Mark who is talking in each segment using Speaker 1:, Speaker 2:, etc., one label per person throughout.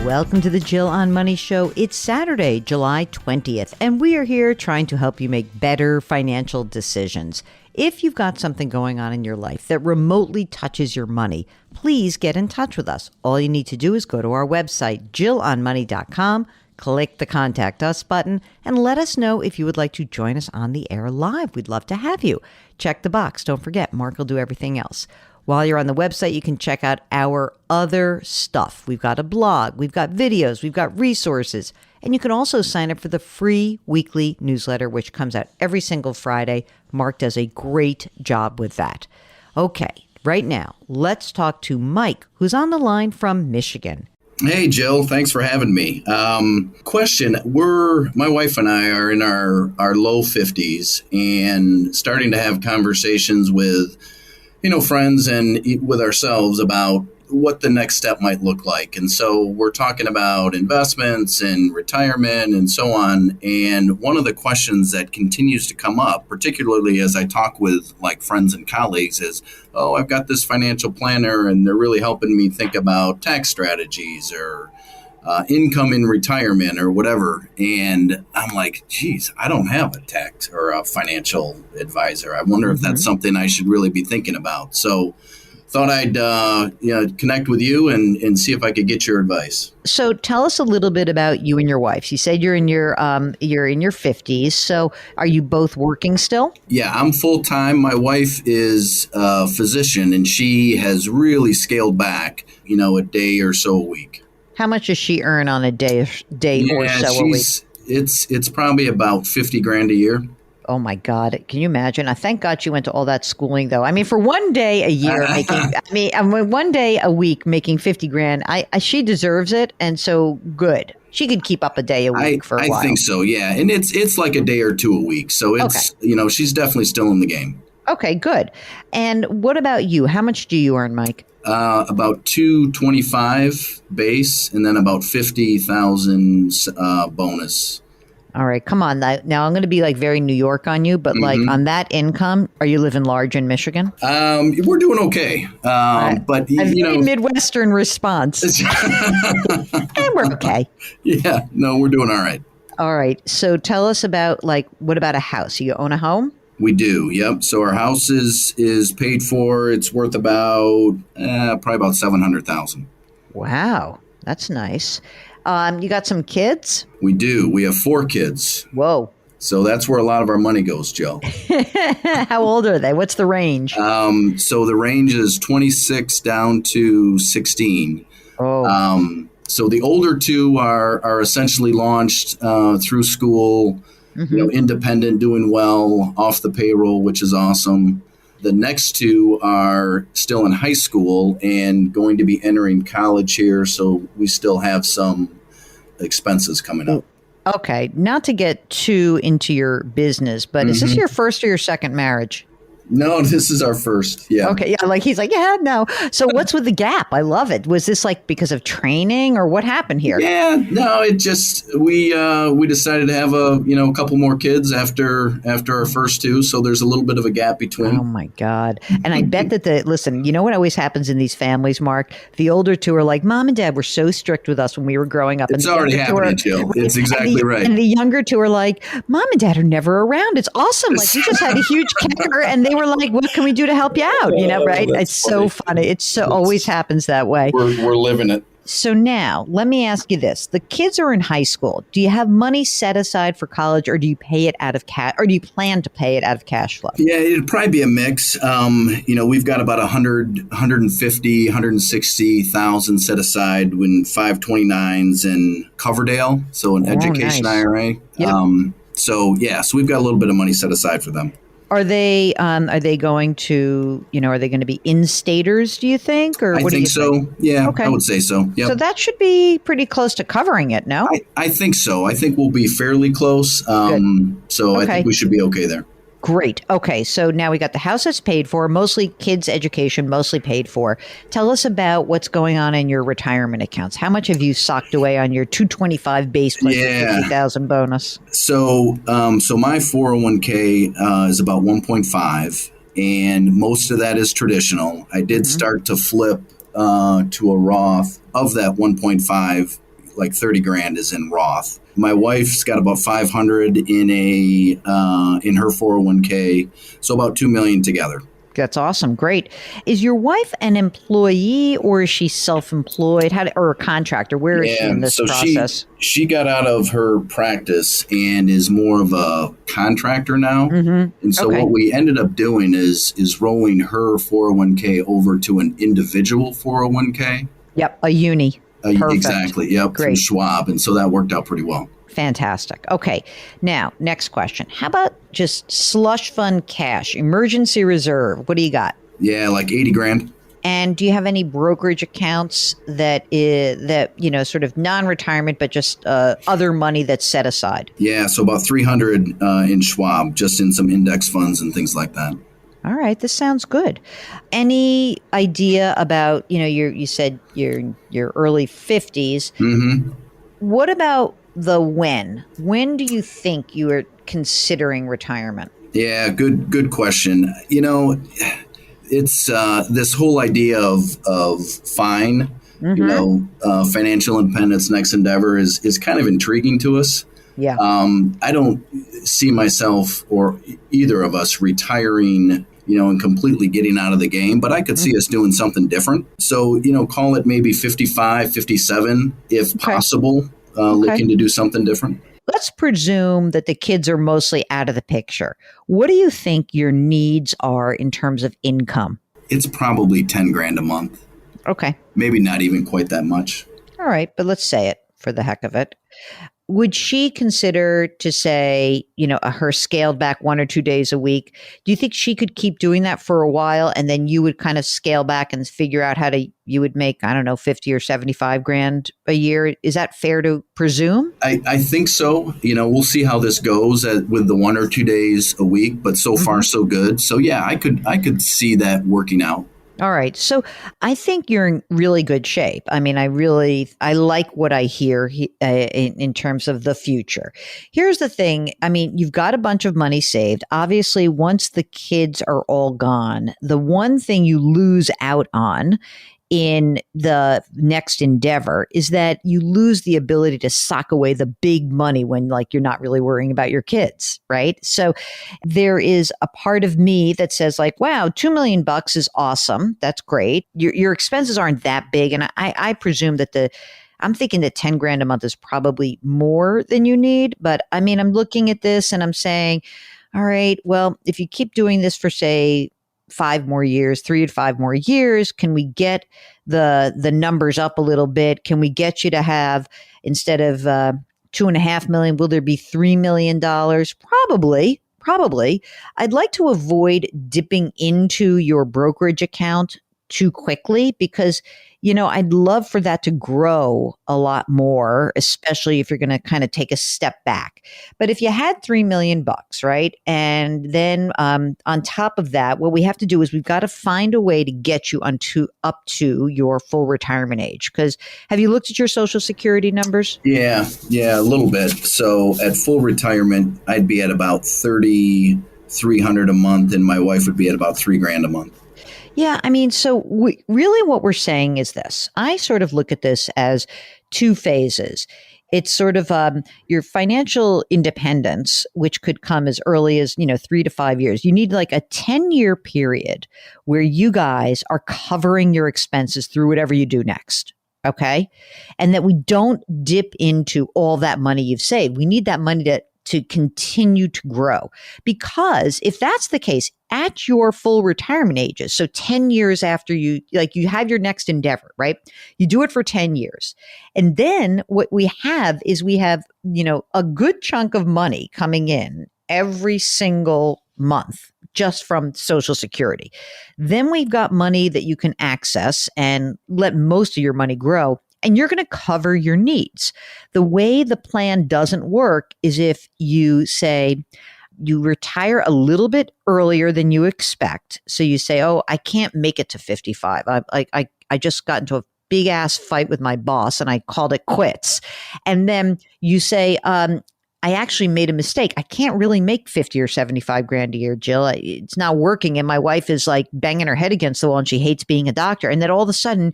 Speaker 1: Welcome to the Jill on Money Show. It's Saturday, July 20th, and we are here trying to help you make better financial decisions. If you've got something going on in your life that remotely touches your money, please get in touch with us. All you need to do is go to our website, jillonmoney.com, click the Contact Us button, and let us know if you would like to join us on the air live. We'd love to have you. Check the box. Don't forget, Mark will do everything else. While you're on the website, you can check out our other stuff. We've got a blog, we've got videos, we've got resources, and you can also sign up for the free weekly newsletter, which comes out every single Friday. Mark does a great job with that. Okay, right now, let's talk to Mike, who's on the line from Michigan.
Speaker 2: Hey, Jill. Thanks for having me. Question. My wife and I are in our low 50s and starting to have conversations with friends and with ourselves about what the next step might look like. And so we're talking about investments and retirement and so on. And one of the questions that continues to come up, particularly as I talk with friends and colleagues, is, I've got this financial planner and they're really helping me think about tax strategies or income in retirement or whatever. And I'm like, geez, I don't have a tax or a financial advisor. I wonder if that's something I should really be thinking about. So thought I'd connect with you and see if I could get your advice.
Speaker 1: So tell us a little bit about you and your wife. You said you're in your 50s. So are you both working still?
Speaker 2: Yeah, I'm full time. My wife is a physician and she has really scaled back, a day or so a week.
Speaker 1: How much does she earn on a day or so a week?
Speaker 2: It's probably about $50,000 a year.
Speaker 1: Oh my God. Can you imagine? I thank God she went to all that schooling though. I mean, for one day a year one day a week making $50,000, she deserves it. And so good. She could keep up a day a week for a while.
Speaker 2: I think so. Yeah. And it's like a day or two a week. So it's, she's definitely still in the game.
Speaker 1: Okay, good. And what about you? How much do you earn, Mike?
Speaker 2: About $225 base and then about $50,000 bonus.
Speaker 1: All right, come on. Now I'm going to be very New York on you, but on that income, are you living large in Michigan?
Speaker 2: We're doing okay, but
Speaker 1: Midwestern response, and we're okay.
Speaker 2: Yeah, no, we're doing all right.
Speaker 1: All right. So tell us about what about a house? You own a home?
Speaker 2: We do. Yep. So our house is paid for. It's worth about probably about $700,000.
Speaker 1: Wow, that's nice. You got some kids?
Speaker 2: We do. We have 4 kids.
Speaker 1: Whoa.
Speaker 2: So that's where a lot of our money goes, Jill.
Speaker 1: How old are they? What's the range?
Speaker 2: So the range is 26 down to 16.
Speaker 1: Oh.
Speaker 2: So the older 2 are essentially launched through school, independent, doing well, off the payroll, which is awesome. The next 2 are still in high school and going to be entering college here, so we still have some expenses coming up.
Speaker 1: Okay, not to get too into your business, but is this your first or your second marriage?
Speaker 2: No, this is our first. Yeah.
Speaker 1: Okay. Yeah. He's like, yeah, no. So what's with the gap? I love it. Was this because of training or what happened here?
Speaker 2: Yeah, no, it just, we decided to have a couple more kids after our first 2. So there's a little bit of a gap between.
Speaker 1: Oh my God. And I bet that listen, you know what always happens in these families, Mark? The older 2 are like, Mom and Dad were so strict with us when we were growing up.
Speaker 2: It's already happening, Jill. It's exactly right.
Speaker 1: And the younger 2 are like, Mom and Dad are never around. It's awesome. We just had a huge kicker and they were like, what can we do to help you out? Right? It's so funny. It's always happens that way.
Speaker 2: We're living it.
Speaker 1: So now let me ask you this. The kids are in high school. Do you have money set aside for college or do you pay it out of cash or do you plan to pay it out of cash flow?
Speaker 2: Yeah, it'd probably be a mix. We've got about 150, 160,000 set aside in 529s and Coverdale. So an education
Speaker 1: nice.
Speaker 2: IRA.
Speaker 1: Yep.
Speaker 2: So we've got a little bit of money set aside for them.
Speaker 1: Are they going to, are they going to be in-staters, do you think? Or
Speaker 2: I think so. Yeah,
Speaker 1: okay.
Speaker 2: I would say so. Yep.
Speaker 1: So that should be pretty close to covering it, no?
Speaker 2: I think so. I think we'll be fairly close. So I think we should be okay there.
Speaker 1: Great. Okay. So now we got the house that's paid for, mostly kids' education, mostly paid for. Tell us about what's going on in your retirement accounts. How much have you socked away on your 225 base plus your 50,000 bonus?
Speaker 2: So my 401k is about 1.5 and most of that is traditional. I did start to flip to a Roth of that 1.5 like 30 grand is in Roth. My wife's got about 500 in her 401k, so about 2 million together.
Speaker 1: That's awesome. Great. Is your wife an employee or is she self-employed? Or a contractor? Where is she in this process?
Speaker 2: She got out of her practice and is more of a contractor now. Mm-hmm. And so what we ended up doing is rolling her 401k over to an individual 401k.
Speaker 1: Yep, a uni.
Speaker 2: Exactly. Yep. Great. From Schwab. And so that worked out pretty well.
Speaker 1: Fantastic. Okay. Now, next question. How about just slush fund cash, emergency reserve? What do you got?
Speaker 2: Yeah, like 80 grand.
Speaker 1: And do you have any brokerage accounts that sort of non-retirement, but just other money that's set aside?
Speaker 2: Yeah, so about 300 in Schwab, just in some index funds and things like that.
Speaker 1: All right, this sounds good. Any idea about, you said your early 50s.
Speaker 2: Mm-hmm.
Speaker 1: What about the when? When do you think you are considering retirement?
Speaker 2: Yeah, good question. It's this whole idea of FINE, mm-hmm. Financial independence, next endeavor is kind of intriguing to us.
Speaker 1: Yeah.
Speaker 2: I don't see myself or either of us retiring, and completely getting out of the game, but I could see us doing something different. So, call it maybe 55, 57, if possible, looking to do something different.
Speaker 1: Let's presume that the kids are mostly out of the picture. What do you think your needs are in terms of income?
Speaker 2: It's probably 10 grand a month.
Speaker 1: Okay.
Speaker 2: Maybe not even quite that much.
Speaker 1: All right, but let's say it for the heck of it. Would she consider to say, her scaled back 1 or 2 days a week? Do you think she could keep doing that for a while and then you would kind of scale back and figure out you would make, 50 or 75 grand a year? Is that fair to presume?
Speaker 2: I think so. We'll see how this goes with the 1 or 2 days a week, but so far so good. So yeah, I could see that working out.
Speaker 1: All right. So I think you're in really good shape. I mean, I like what I hear in terms of the future. Here's the thing. I mean, you've got a bunch of money saved. Obviously, once the kids are all gone, the one thing you lose out on in the next endeavor is that you lose the ability to sock away the big money when you're not really worrying about your kids, right? So there is a part of me that says wow, $2 million is awesome. That's great. Your expenses aren't that big. And I presume that I'm thinking that 10 grand a month is probably more than you need. But I mean, I'm looking at this and I'm saying, all right, well, if you keep doing this for say 5 more years, 3 to 5 more years, can we get the numbers up a little bit? Can we get you to have, instead of $2.5 million, will there be $3 million? Probably. I'd like to avoid dipping into your brokerage account too quickly because, I'd love for that to grow a lot more, especially if you're going to kind of take a step back. But if you had $3 million, right? And then on top of that, what we have to do is we've got to find a way to get you up to your full retirement age. Because have you looked at your Social Security numbers?
Speaker 2: Yeah, a little bit. So at full retirement, I'd be at about $3,300 a month, and my wife would be at about $3 grand a month.
Speaker 1: Yeah, I mean, so really what we're saying is this. I sort of look at this as 2 phases. It's sort of your financial independence, which could come as early as, 3 to 5 years. You need like a 10-year period where you guys are covering your expenses through whatever you do next. Okay. And that we don't dip into all that money you've saved. We need that money to continue to grow. Because if that's the case, at your full retirement ages, so 10 years after you have your next endeavor, right? You do it for 10 years. And then what we have is a good chunk of money coming in every single month just from Social Security. Then we've got money that you can access and let most of your money grow. And you're going to cover your needs. The way the plan doesn't work is if you say you retire a little bit earlier than you expect. So you say, oh, I can't make it to 55. I just got into a big ass fight with my boss and I called it quits. And then you say, I actually made a mistake. I can't really make 50 or 75 grand a year, Jill. It's not working. And my wife is like banging her head against the wall and she hates being a doctor. And then all of a sudden,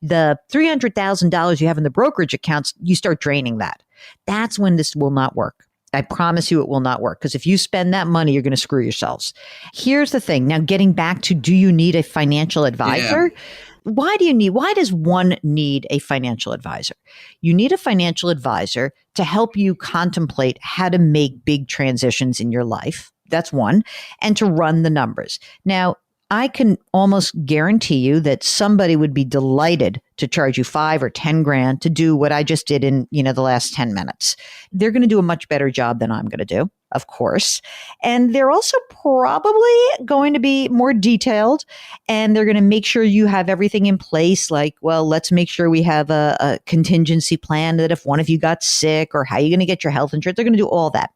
Speaker 1: the $300,000 you have in the brokerage accounts, you start draining that. That's when this will not work. I promise you it will not work, because if you spend that money, you're going to screw yourselves. Here's the thing. Now, getting back to, do you need a financial advisor? Yeah. Why does one need a financial advisor? You need a financial advisor to help you contemplate how to make big transitions in your life. That's one. And to run the numbers. Now, I can almost guarantee you that somebody would be delighted to charge you $5 or $10,000 to do what I just did in, the last 10 minutes. They're going to do a much better job than I'm going to do, of course. And they're also probably going to be more detailed, and they're going to make sure you have everything in place. Like, well, let's make sure we have a contingency plan that if one of you got sick, or how you're going to get your health insurance, they're going to do all that.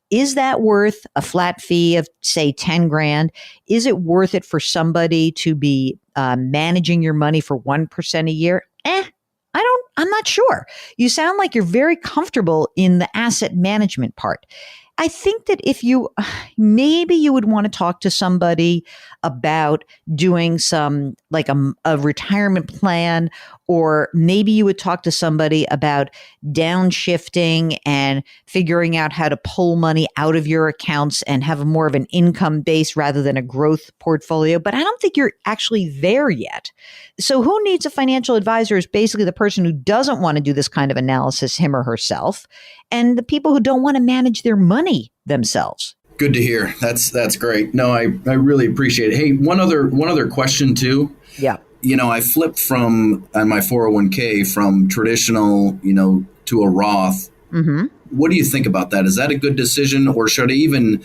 Speaker 1: Is that worth a flat fee of, say, $10,000? Is it worth it for somebody to be managing your money for 1% a year? I'm not sure. You sound like you're very comfortable in the asset management part. I think that maybe you would want to talk to somebody about doing some, like a retirement plan, or maybe you would talk to somebody about downshifting and figuring out how to pull money out of your accounts and have more of an income base rather than a growth portfolio. But I don't think you're actually there yet. So who needs a financial advisor is basically the person who doesn't want to do this kind of analysis, him or herself, and the people who don't want to manage their money themselves.
Speaker 2: Good to hear. That's great. No, I really appreciate it. Hey, one other question too.
Speaker 1: Yeah.
Speaker 2: I flipped on my 401k from traditional, to a Roth. Mm-hmm. What do you think about that? Is that a good decision, or should I even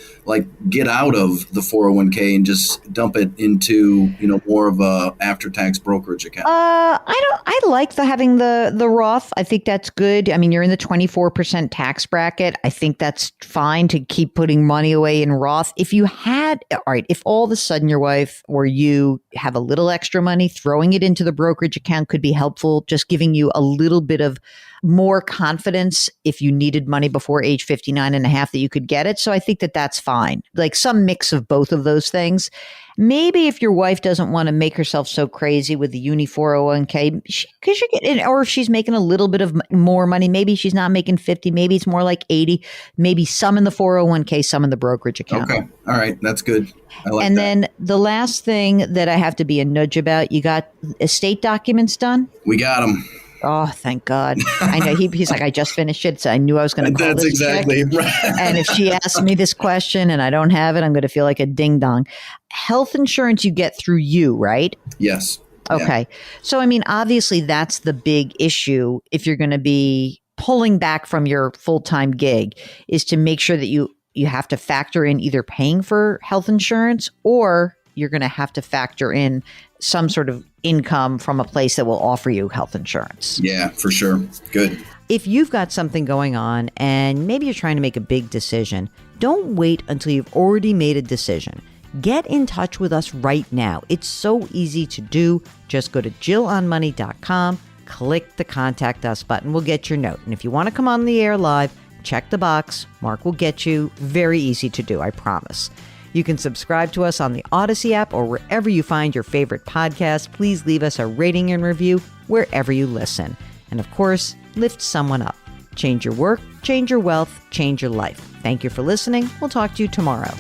Speaker 2: get out of the 401k and just dump it into, more of a after-tax brokerage account?
Speaker 1: I like having the Roth. I think that's good. I mean, you're in the 24% tax bracket. I think that's fine to keep putting money away in Roth. If all of a sudden your wife or you have a little extra money, throwing it into the brokerage account could be helpful, just giving you a little bit of more confidence if you needed money before age 59 and a half that you could get it. So I think that that's fine. Like some mix of both of those things. Maybe if your wife doesn't want to make herself so crazy with the Uni 401k, because you get in, or if she's making a little bit of more money, maybe she's not making 50, maybe it's more like 80, maybe some in the 401k, some in the brokerage account.
Speaker 2: Okay. All right. That's good. I like
Speaker 1: and
Speaker 2: that.
Speaker 1: Then the last thing that I have to be a nudge about, you got estate documents done?
Speaker 2: We got them.
Speaker 1: Oh, thank God. I know he's like, I just finished it, so I knew I was going to call
Speaker 2: That's
Speaker 1: this
Speaker 2: exactly
Speaker 1: chick.
Speaker 2: Right.
Speaker 1: And if she asks me this question and I don't have it, I'm going to feel like a ding dong. Health insurance you get through you, right?
Speaker 2: Yes.
Speaker 1: Okay. Yeah. So, I mean, obviously that's the big issue if you're going to be pulling back from your full-time gig, is to make sure that you have to factor in either paying for health insurance, or you're going to have to factor in some sort of income from a place that will offer you health insurance.
Speaker 2: Yeah, for sure. Good.
Speaker 1: If you've got something going on and maybe you're trying to make a big decision, don't wait until you've already made a decision. Get in touch with us right now. It's so easy to do. Just go to JillOnMoney.com, click the Contact Us button. We'll get your note. And if you want to come on the air live, check the box. Mark will get you. Very easy to do, I promise. You can subscribe to us on the Odyssey app or wherever you find your favorite podcast. Please leave us a rating and review wherever you listen. And of course, lift someone up. Change your work, change your wealth, change your life. Thank you for listening. We'll talk to you tomorrow.